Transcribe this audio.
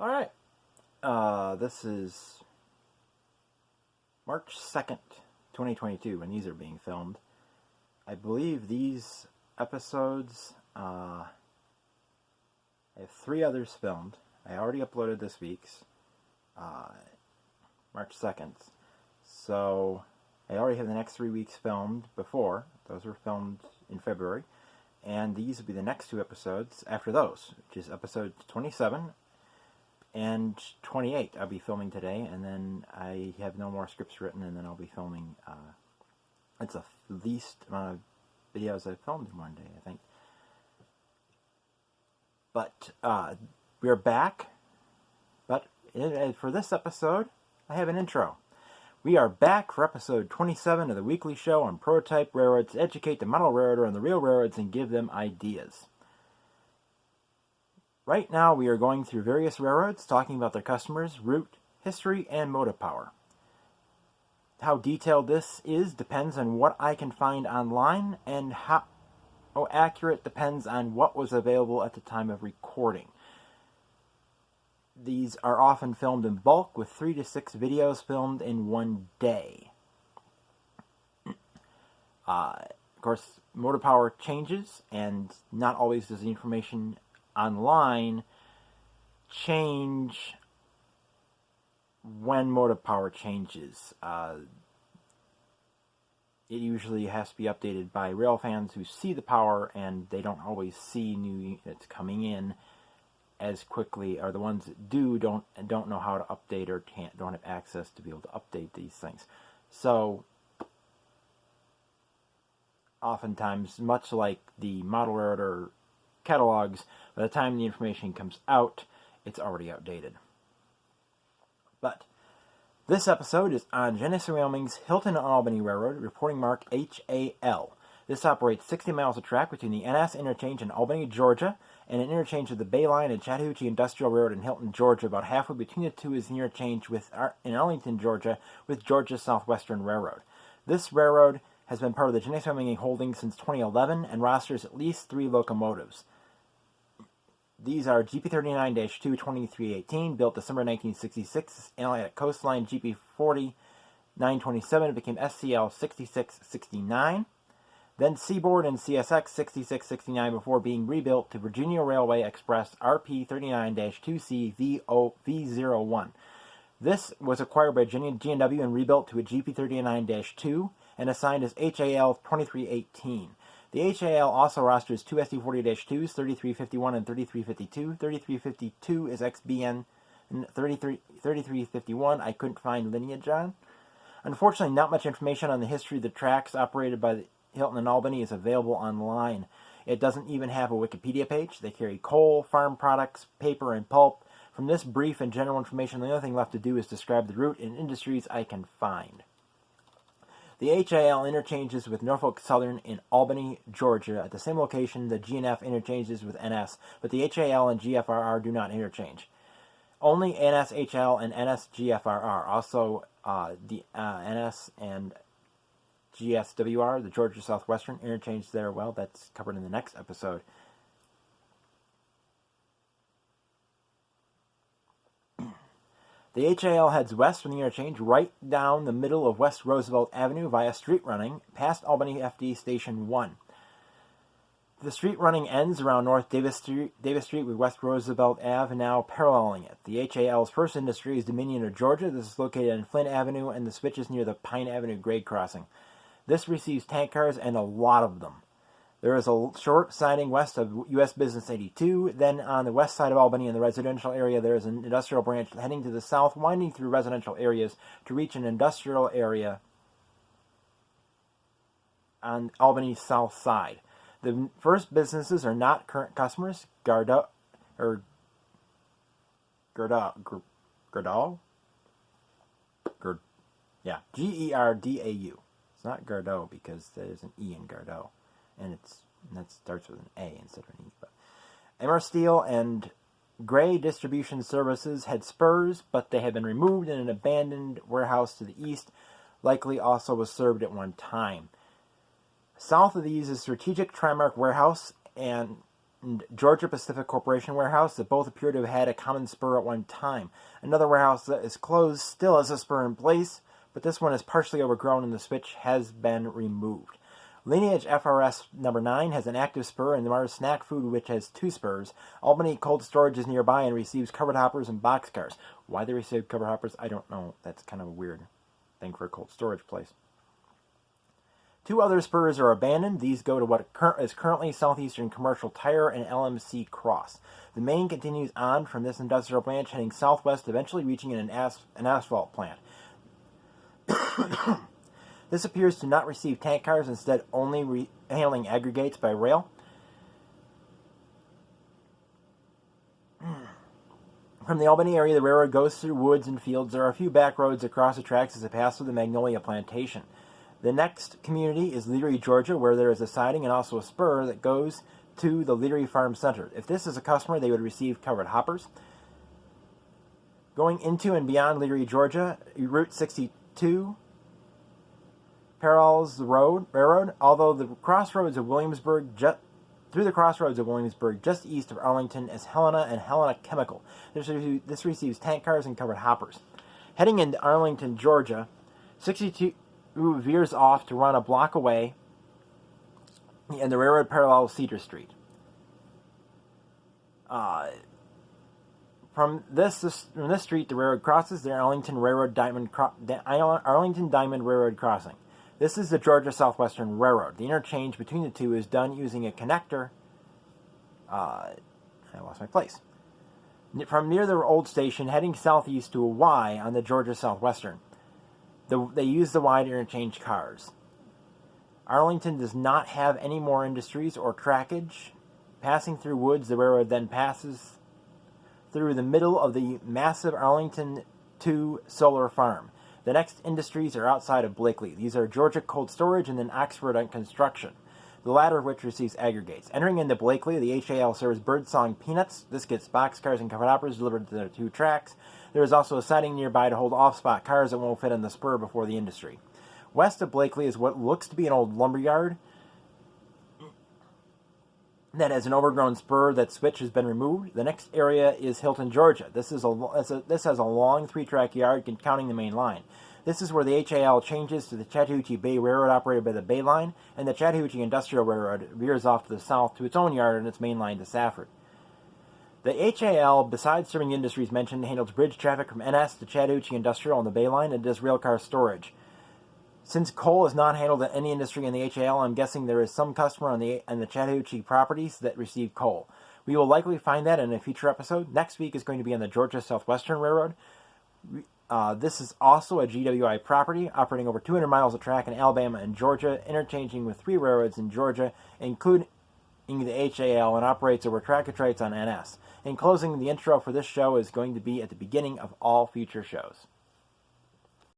Alright, this is March 2nd, 2022, when these are being filmed. I believe these episodes, I have 3 others filmed. I already uploaded this week's, March 2nd. So, I already have the next 3 weeks filmed before. Those were filmed in February. And these will be the next 2 episodes after those, which is episode 27 and 28 I'll be filming today, and then I have no more scripts written, and then I'll be filming, it's the least amount of videos I've filmed in one day, I think. But, we're back, but for this episode, I have an intro. We are back for episode 27 of the weekly show on prototype railroads to educate the model railroader on the real railroads and give them ideas. Right now, we are going through various railroads, talking about their customers, route, history, and motive power. How detailed this is depends on what I can find online, and how accurate depends on what was available at the time of recording. These are often filmed in bulk, with 3 to 6 videos filmed in one day. Of course, motive power changes, and not always does the information online change when motive power changes. It usually has to be updated by rail fans who see the power, and they don't always see new units coming in as quickly, or the ones that don't know how to update or don't have access to be able to update these things. So oftentimes, much like the model railroader catalogs, by the time the information comes out, it's already outdated. But this episode is on Genesee Wyoming's Hilton Albany Railroad, reporting mark HAL. This operates 60 miles of track between the NS interchange in Albany, Georgia, and an interchange of the Bay Line and Chattahoochee Industrial Railroad in Hilton, Georgia. About halfway between the two is the interchange in Arlington, Georgia, with Georgia's Southwestern Railroad. This railroad has been part of the Genesee Wyoming Holdings since 2011 and rosters at least 3 locomotives. These are GP39-2 2318, built December 1966, Atlantic Coastline GP40 927, it became SCL 6669, then Seaboard and CSX 6669 before being rebuilt to Virginia Railway Express RP39-2C V01. This was acquired by G&W and rebuilt to a GP39-2 and assigned as HAL 2318. The HAL also rosters 2 SD40-2s, 3351 and 3352. 3352 is XBN, and 3351 I couldn't find lineage on. Unfortunately, not much information on the history of the tracks operated by the Hilton and Albany is available online. It doesn't even have a Wikipedia page. They carry coal, farm products, paper, and pulp. From this brief and general information, the only thing left to do is describe the route and industries I can find. The HAL interchanges with Norfolk Southern in Albany, Georgia. At the same location, the GNF interchanges with NS, but the HAL and GFRR do not interchange. Only NS-HL and NS-GFRR. Also, the NS and GSWR, the Georgia Southwestern, interchange there. Well, that's covered in the next episode. The HAL heads west from the interchange, right down the middle of West Roosevelt Avenue via street running, past Albany FD Station 1. The street running ends around North Davis Street with West Roosevelt Ave now paralleling it. The HAL's first industry is Dominion of Georgia. This is located on Flint Avenue, and the switch is near the Pine Avenue grade crossing. This receives tank cars, and a lot of them. There is a short siding west of U.S. Business 82. Then on the west side of Albany in the residential area, there is an industrial branch heading to the south, winding through residential areas to reach an industrial area on Albany's south side. The first businesses are not current customers. Gerdau? Yeah, Gerdau. It's not Gerdau because there's an E in Gerdau. And that starts with an A instead of an E. But Emmer Steel and Gray Distribution Services had spurs, but they had been removed in an abandoned warehouse to the east, likely also was served at one time. South of these is Strategic Trimark Warehouse and and Georgia Pacific Corporation warehouse that both appear to have had a common spur at one time. Another warehouse that is closed still has a spur in place, but this one is partially overgrown and the switch has been removed. Lineage FRS number 9 has an active spur, and the Mars Snack Food, which has 2 spurs. Albany Cold Storage is nearby and receives covered hoppers and boxcars. Why they receive covered hoppers, I don't know. That's kind of a weird thing for a cold storage place. 2 other spurs are abandoned. These go to what is currently Southeastern Commercial Tire and LMC Cross. The main continues on from this industrial branch, heading southwest, eventually reaching an asphalt plant. This appears to not receive tank cars, instead only handling aggregates by rail. From the Albany area, the railroad goes through woods and fields. There are a few back roads across the tracks as it passes through the Magnolia Plantation. The next community is Leary, Georgia, where there is a siding and also a spur that goes to the Leary Farm Center. If this is a customer, they would receive covered hoppers. Going into and beyond Leary, Georgia, Route 62, Perils Railroad, although the crossroads of Williamsburg, through the crossroads of Williamsburg, just east of Arlington, is Helena and Helena Chemical. This receives tank cars and covered hoppers. Heading into Arlington, Georgia, 62 veers off to run a block away, and the railroad parallels Cedar Street. From this street, the railroad crosses the Arlington Diamond Railroad Crossing. This is the Georgia Southwestern Railroad. The interchange between the two is done using a connector. I lost my place. From near the old station, heading southeast to a Y on the Georgia Southwestern. They use the Y to interchange cars. Arlington does not have any more industries or trackage. Passing through woods, the railroad then passes through the middle of the massive Arlington 2 solar farm. The next industries are outside of Blakely. These are Georgia Cold Storage and then Oxford on Construction, the latter of which receives aggregates. Entering into Blakely, the HAL serves Birdsong Peanuts. This gets boxcars and covered hoppers delivered to the 2 tracks. There is also a siding nearby to hold off-spot cars that won't fit in the spur before the industry. West of Blakely is what looks to be an old lumberyard that has an overgrown spur. That switch has been removed. The next area is Hilton, Georgia. This has a long 3-track yard counting the main line. This is where the HAL changes to the Chattahoochee Bay Railroad operated by the Bay Line, and the Chattahoochee Industrial Railroad veers off to the south to its own yard and its main line to Safford. The HAL, besides serving the industries mentioned, handles bridge traffic from NS to Chattahoochee Industrial on the Bay Line and does railcar storage. Since coal is not handled in any industry in the HAL, I'm guessing there is some customer on the Chattahoochee properties that receive coal. We will likely find that in a future episode. Next week is going to be on the Georgia Southwestern Railroad. This is also a GWI property, operating over 200 miles of track in Alabama and Georgia, interchanging with 3 railroads in Georgia, including the HAL, and operates over track-and-trace on NS. In closing, the intro for this show is going to be at the beginning of all future shows.